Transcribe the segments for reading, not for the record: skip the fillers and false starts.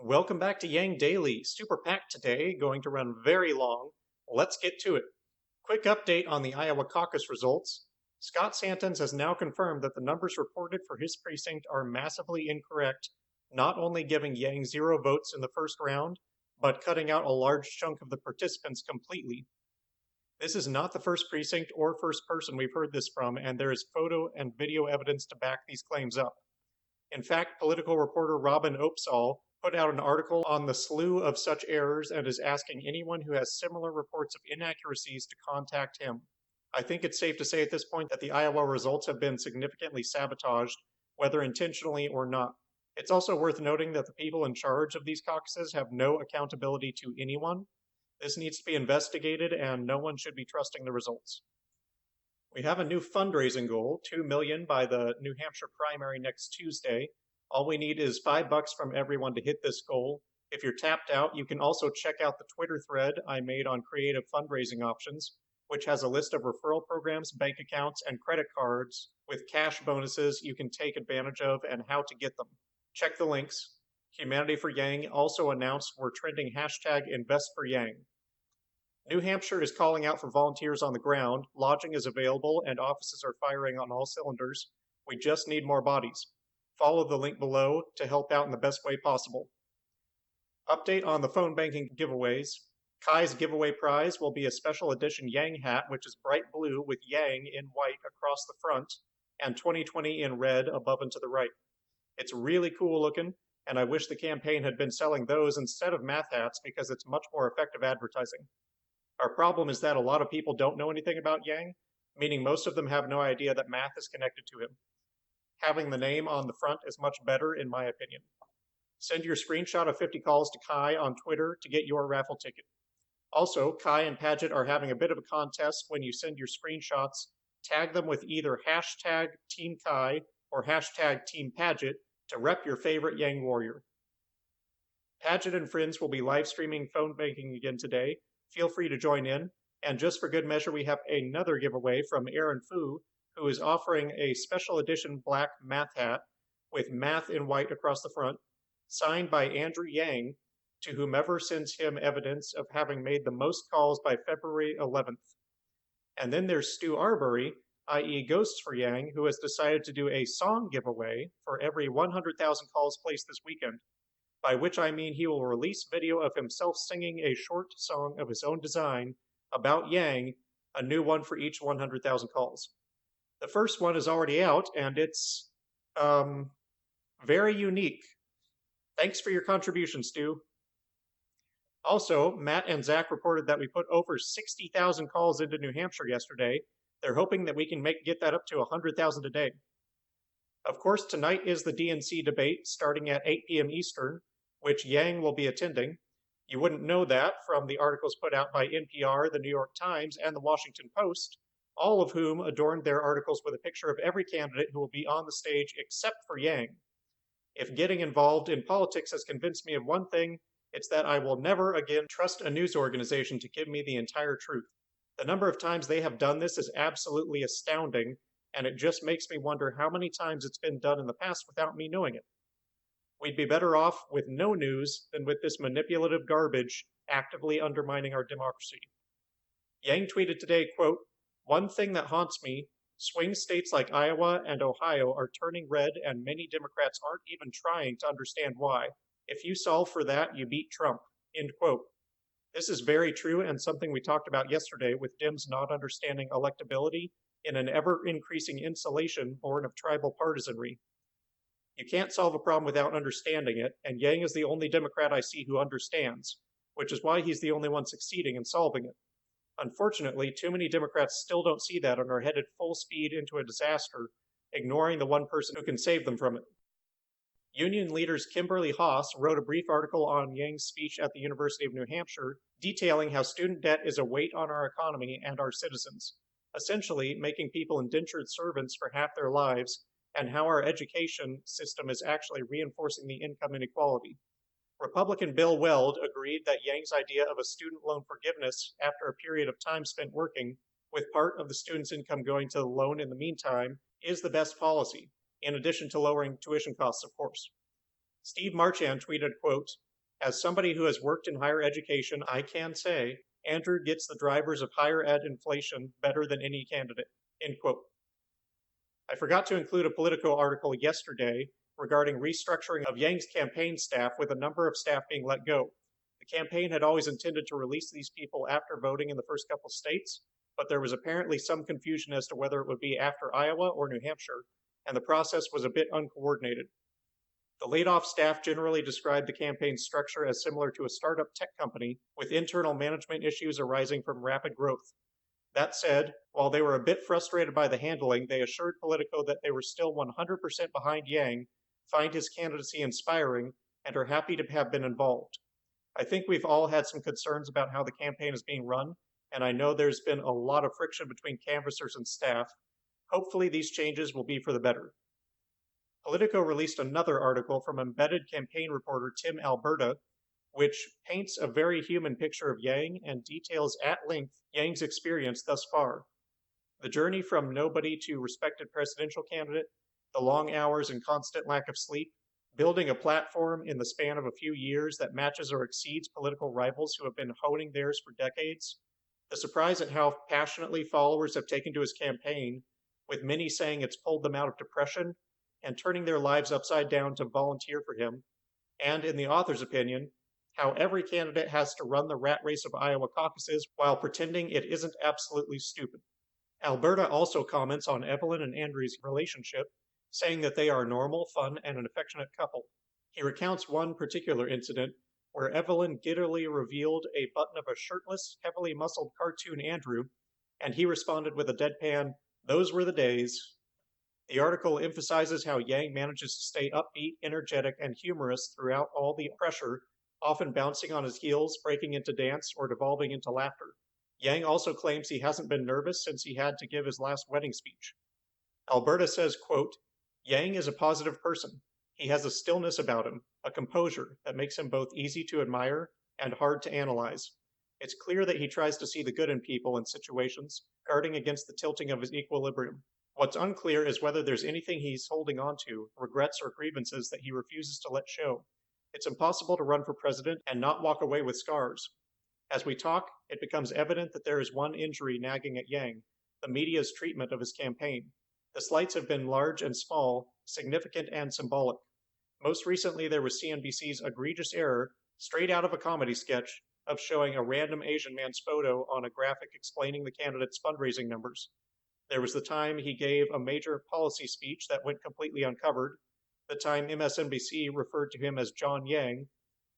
Welcome back to Yang Daily. Super packed today, going to run very long. Let's get to it. Quick update on the Iowa caucus results. Scott Santens has now confirmed that the numbers reported for his precinct are massively incorrect, not only giving Yang 0 votes in the first round, but cutting out a large chunk of the participants completely. This is not the first precinct or first person we've heard this from, and there is photo and video evidence to back these claims up. In fact, political reporter Robin Opsahl put out an article on the slew of such errors and is asking anyone who has similar reports of inaccuracies to contact him. I think it's safe to say at this point that the Iowa results have been significantly sabotaged, whether intentionally or not. It's also worth noting that the people in charge of these caucuses have no accountability to anyone. This needs to be investigated, and no one should be trusting the results. We have a new fundraising goal, $2 million by the New Hampshire primary next Tuesday. All we need is $5 from everyone to hit this goal. If you're tapped out, you can also check out the Twitter thread I made on creative fundraising options, which has a list of referral programs, bank accounts, and credit cards with cash bonuses you can take advantage of and how to get them. Check the links. Humanity for Yang also announced we're trending hashtag #InvestForYang. New Hampshire is calling out for volunteers on the ground. Lodging is available and offices are firing on all cylinders. We just need more bodies. Follow the link below to help out in the best way possible. Update on the phone banking giveaways. Kai's giveaway prize will be a special edition Yang hat, which is bright blue with Yang in white across the front and 2020 in red above and to the right. It's really cool looking, and I wish the campaign had been selling those instead of math hats because it's much more effective advertising. Our problem is that a lot of people don't know anything about Yang, meaning most of them have no idea that math is connected to him. Having the name on the front is much better, in my opinion. Send your screenshot of 50 calls to Kai on Twitter to get your raffle ticket. Also, Kai and Paget are having a bit of a contest. When you send your screenshots, tag them with either hashtag Team Kai or hashtag Team Paget to rep your favorite Yang warrior. Paget and friends will be live streaming phone banking again today. Feel free to join in. And just for good measure, we have another giveaway from Aaron Fu, who is offering a special edition black math hat with math in white across the front, signed by Andrew Yang, to whomever sends him evidence of having made the most calls by February 11th. And then there's Stu Arbery, i.e. Ghosts for Yang, who has decided to do a song giveaway for every 100,000 calls placed this weekend, by which I mean he will release video of himself singing a short song of his own design about Yang, a new one for each 100,000 calls. The first one is already out, and it's very unique. Thanks for your contribution, Stu. Also, Matt and Zach reported that we put over 60,000 calls into New Hampshire yesterday. They're hoping that we can get that up to 100,000 a day. Of course, tonight is the DNC debate starting at 8 p.m. Eastern, which Yang will be attending. You wouldn't know that from the articles put out by NPR, the New York Times, and the Washington Post, all of whom adorned their articles with a picture of every candidate who will be on the stage except for Yang. If getting involved in politics has convinced me of one thing, it's that I will never again trust a news organization to give me the entire truth. The number of times they have done this is absolutely astounding, and it just makes me wonder how many times it's been done in the past without me knowing it. We'd be better off with no news than with this manipulative garbage actively undermining our democracy. Yang tweeted today, quote, "One thing that haunts me, swing states like Iowa and Ohio are turning red and many Democrats aren't even trying to understand why. If you solve for that, you beat Trump," end quote. This is very true and something we talked about yesterday with Dems not understanding electability in an ever-increasing insulation born of tribal partisanry. You can't solve a problem without understanding it, and Yang is the only Democrat I see who understands, which is why he's the only one succeeding in solving it. Unfortunately, too many Democrats still don't see that and are headed full speed into a disaster, ignoring the one person who can save them from it. Union leaders Kimberly Haas wrote a brief article on Yang's speech at the University of New Hampshire, detailing how student debt is a weight on our economy and our citizens, essentially making people indentured servants for half their lives, and how our education system is actually reinforcing the income inequality. Republican Bill Weld agreed that Yang's idea of a student loan forgiveness after a period of time spent working, with part of the student's income going to the loan in the meantime, is the best policy, in addition to lowering tuition costs, of course. Steve Marchand tweeted, quote, As somebody who has worked in higher education, I can say Andrew gets the drivers of higher ed inflation better than any candidate. End quote. I forgot to include a Politico article yesterday regarding restructuring of Yang's campaign staff, with a number of staff being let go. The campaign had always intended to release these people after voting in the first couple states, but there was apparently some confusion as to whether it would be after Iowa or New Hampshire, and the process was a bit uncoordinated. The laid-off staff generally described the campaign's structure as similar to a startup tech company, with internal management issues arising from rapid growth. That said, while they were a bit frustrated by the handling, they assured Politico that they were still 100% behind Yang, find his candidacy inspiring, and are happy to have been involved. I think we've all had some concerns about how the campaign is being run, and I know there's been a lot of friction between canvassers and staff. Hopefully these changes will be for the better. Politico released another article from embedded campaign reporter Tim Alberta, which paints a very human picture of Yang and details at length Yang's experience thus far. The journey from nobody to respected presidential candidate, the long hours and constant lack of sleep, building a platform in the span of a few years that matches or exceeds political rivals who have been honing theirs for decades, the surprise at how passionately followers have taken to his campaign, with many saying it's pulled them out of depression and turning their lives upside down to volunteer for him, and in the author's opinion, how every candidate has to run the rat race of Iowa caucuses while pretending it isn't absolutely stupid. Alberta also comments on Evelyn and Andrew's relationship, saying that they are normal, fun, and an affectionate couple. He recounts one particular incident where Evelyn giddily revealed a button of a shirtless, heavily muscled cartoon Andrew, and he responded with a deadpan, "Those were the days." The article emphasizes how Yang manages to stay upbeat, energetic, and humorous throughout all the pressure, often bouncing on his heels, breaking into dance, or devolving into laughter. Yang also claims he hasn't been nervous since he had to give his last wedding speech. Alberta says, quote, "Yang is a positive person. He has a stillness about him, a composure that makes him both easy to admire and hard to analyze. It's clear that he tries to see the good in people and situations, guarding against the tilting of his equilibrium. What's unclear is whether there's anything he's holding on to, regrets or grievances that he refuses to let show. It's impossible to run for president and not walk away with scars. As we talk, it becomes evident that there is one injury nagging at Yang, the media's treatment of his campaign. The slights have been large and small, significant and symbolic. Most recently, there was CNBC's egregious error, straight out of a comedy sketch, of showing a random Asian man's photo on a graphic explaining the candidate's fundraising numbers. There was the time he gave a major policy speech that went completely uncovered, the time MSNBC referred to him as John Yang,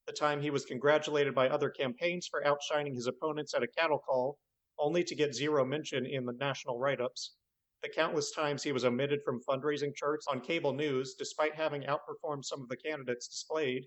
the time he was congratulated by other campaigns for outshining his opponents at a cattle call, only to get zero mention in the national write-ups, the countless times he was omitted from fundraising charts on cable news despite having outperformed some of the candidates displayed,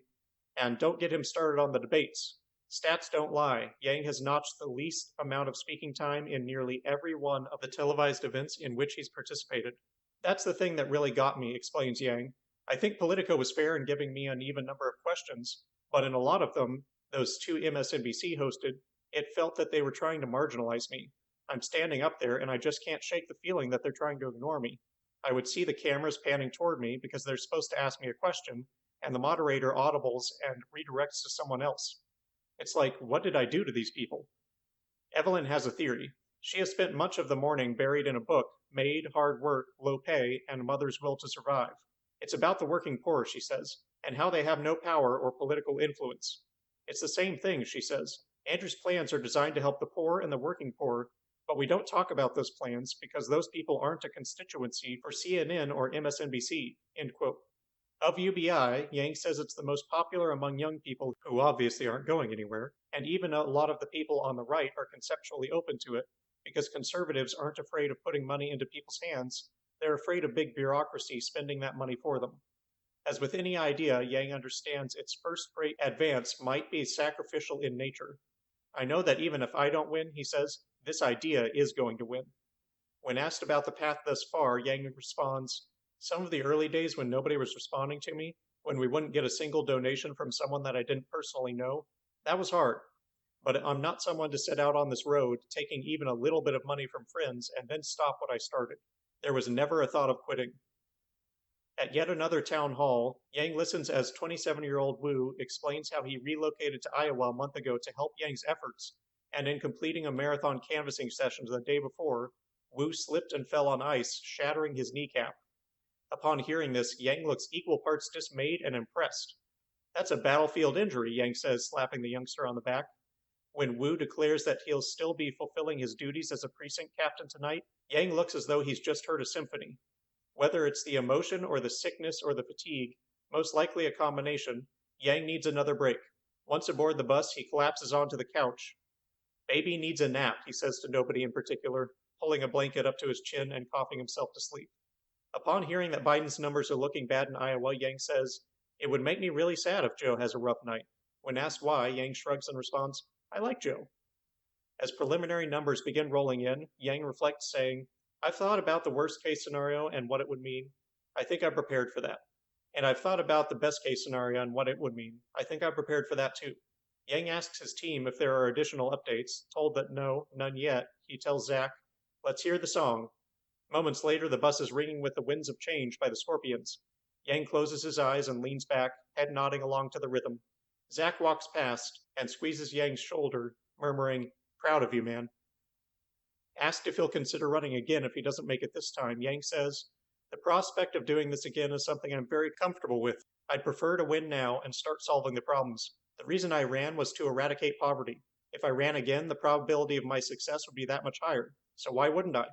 and don't get him started on the debates. Stats don't lie. Yang has notched the least amount of speaking time in nearly every one of the televised events in which he's participated. That's the thing that really got me, explains Yang. I think Politico was fair in giving me an even number of questions, but in a lot of them, those two MSNBC hosted, it felt that they were trying to marginalize me. I'm standing up there and I just can't shake the feeling that they're trying to ignore me. I would see the cameras panning toward me because they're supposed to ask me a question, and the moderator audibles and redirects to someone else. It's like, what did I do to these people? Evelyn has a theory. She has spent much of the morning buried in a book, Made, Hard Work, Low Pay, and Mother's Will to Survive. It's about the working poor, she says, and how they have no power or political influence. It's the same thing, she says. Andrew's plans are designed to help the poor and the working poor, but we don't talk about those plans because those people aren't a constituency for CNN or MSNBC, end quote. Of UBI, Yang says it's the most popular among young people who obviously aren't going anywhere, and even a lot of the people on the right are conceptually open to it because conservatives aren't afraid of putting money into people's hands, they're afraid of big bureaucracy spending that money for them. As with any idea, Yang understands its first-rate advance might be sacrificial in nature. I know that even if I don't win, he says, this idea is going to win. When asked about the path thus far, Yang responds, some of the early days when nobody was responding to me, when we wouldn't get a single donation from someone that I didn't personally know, that was hard. But I'm not someone to set out on this road, taking even a little bit of money from friends and then stop what I started. There was never a thought of quitting. At yet another town hall, Yang listens as 27-year-old Wu explains how he relocated to Iowa a month ago to help Yang's efforts, and in completing a marathon canvassing session the day before, Wu slipped and fell on ice, shattering his kneecap. Upon hearing this, Yang looks equal parts dismayed and impressed. "That's a battlefield injury," Yang says, slapping the youngster on the back. When Wu declares that he'll still be fulfilling his duties as a precinct captain tonight, Yang looks as though he's just heard a symphony. Whether it's the emotion or the sickness or the fatigue, most likely a combination, Yang needs another break. Once aboard the bus, he collapses onto the couch. "Baby needs a nap," he says to nobody in particular, pulling a blanket up to his chin and coughing himself to sleep. Upon hearing that Biden's numbers are looking bad in Iowa, Yang says, "It would make me really sad if Joe has a rough night." When asked why, Yang shrugs and responds, "I like Joe." As preliminary numbers begin rolling in, Yang reflects, saying, "I've thought about the worst case scenario and what it would mean. I think I'm prepared for that. And I've thought about the best case scenario and what it would mean. I think I'm prepared for that too." Yang asks his team if there are additional updates. Told that no, none yet, he tells Zach, "Let's hear the song." Moments later, the bus is ringing with the Winds of Change by the Scorpions. Yang closes his eyes and leans back, head nodding along to the rhythm. Zach walks past and squeezes Yang's shoulder, murmuring, "Proud of you, man." Asked if he'll consider running again if he doesn't make it this time, Yang says, "The prospect of doing this again is something I'm very comfortable with. I'd prefer to win now and start solving the problems. The reason I ran was to eradicate poverty. If I ran again, the probability of my success would be that much higher. So why wouldn't I?"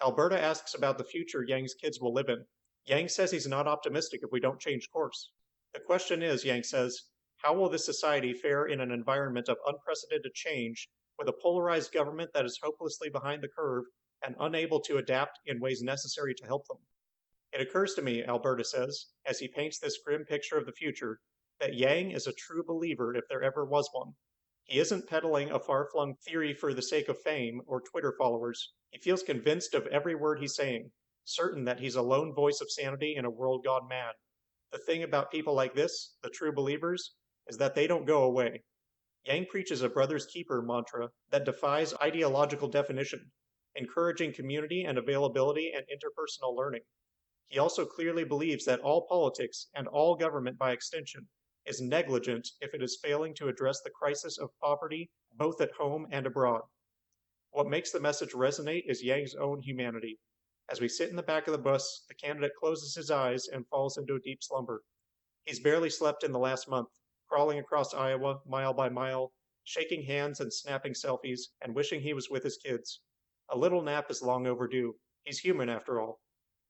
Alberta asks about the future Yang's kids will live in. Yang says he's not optimistic if we don't change course. The question is, Yang says, how will this society fare in an environment of unprecedented change with a polarized government that is hopelessly behind the curve and unable to adapt in ways necessary to help them? "It occurs to me," Alberta says, as he paints this grim picture of the future, that Yang is a true believer if there ever was one. He isn't peddling a far-flung theory for the sake of fame or Twitter followers. He feels convinced of every word he's saying, certain that he's a lone voice of sanity in a world gone mad. The thing about people like this, the true believers, is that they don't go away. Yang preaches a brother's keeper mantra that defies ideological definition, encouraging community and availability and interpersonal learning. He also clearly believes that all politics, and all government by extension, is negligent if it is failing to address the crisis of poverty both at home and abroad. What makes the message resonate is Yang's own humanity. As we sit in the back of the bus, the candidate closes his eyes and falls into a deep slumber. He's barely slept in the last month, crawling across Iowa mile by mile, shaking hands and snapping selfies, and wishing he was with his kids. A little nap is long overdue. He's human after all.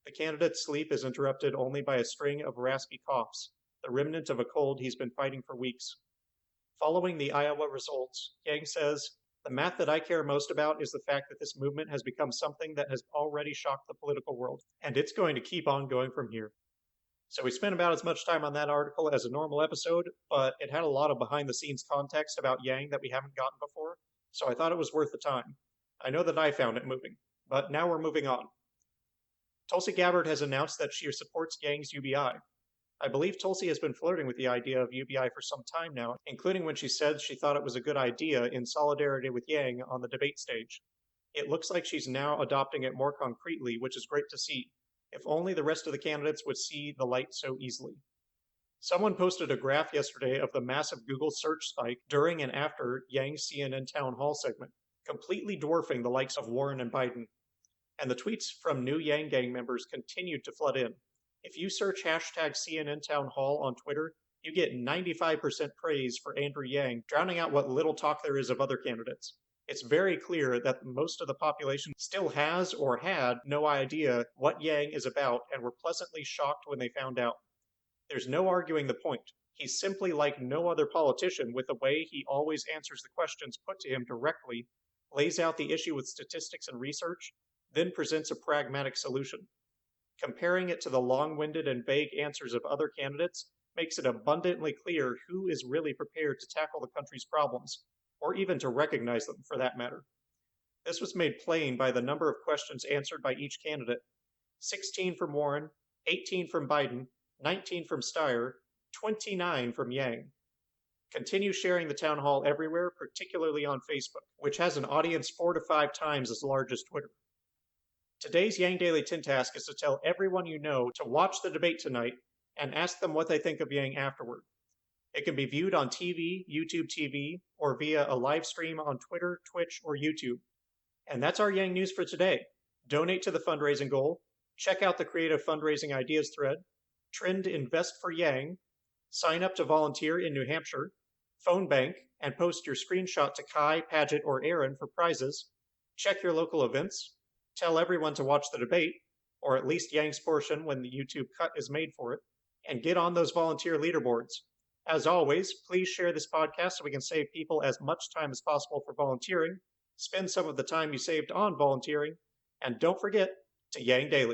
The candidate's sleep is interrupted only by a string of raspy coughs, the remnant of a cold he's been fighting for weeks. Following the Iowa results, Yang says, "The math that I care most about is the fact that this movement has become something that has already shocked the political world, and it's going to keep on going from here." So we spent about as much time on that article as a normal episode, but it had a lot of behind-the-scenes context about Yang that we haven't gotten before, so I thought it was worth the time. I know that I found it moving, but now we're moving on. Tulsi Gabbard has announced that she supports Yang's UBI. I believe Tulsi has been flirting with the idea of UBI for some time now, including when she said she thought it was a good idea in solidarity with Yang on the debate stage. It looks like she's now adopting it more concretely, which is great to see. If only the rest of the candidates would see the light so easily. Someone posted a graph yesterday of the massive Google search spike during and after Yang's CNN town hall segment, completely dwarfing the likes of Warren and Biden. And the tweets from new Yang Gang members continued to flood in. If you search hashtag CNN Town Hall on Twitter, you get 95% praise for Andrew Yang, drowning out what little talk there is of other candidates. It's very clear that most of the population still has or had no idea what Yang is about and were pleasantly shocked when they found out. There's no arguing the point. He's simply like no other politician with the way he always answers the questions put to him directly, lays out the issue with statistics and research, then presents a pragmatic solution. Comparing it to the long-winded and vague answers of other candidates makes it abundantly clear who is really prepared to tackle the country's problems, or even to recognize them for that matter. This was made plain by the number of questions answered by each candidate: 16 from Warren, 18 from Biden, 19 from Steyer, 29 from Yang. Continue sharing the town hall everywhere, particularly on Facebook, which has an audience 4 to 5 times as large as Twitter. Today's Yang Daily Tin Task is to tell everyone you know to watch the debate tonight and ask them what they think of Yang afterward. It can be viewed on TV, YouTube TV, or via a live stream on Twitter, Twitch, or YouTube. And that's our Yang news for today. Donate to the fundraising goal, check out the creative fundraising ideas thread, trend Invest for Yang, sign up to volunteer in New Hampshire, phone bank, and post your screenshot to Kai, Paget, or Aaron for prizes, check your local events, tell everyone to watch the debate, or at least Yang's portion when the YouTube cut is made for it, and get on those volunteer leaderboards. As always, please share this podcast so we can save people as much time as possible for volunteering, spend some of the time you saved on volunteering, and don't forget to Yang Daily.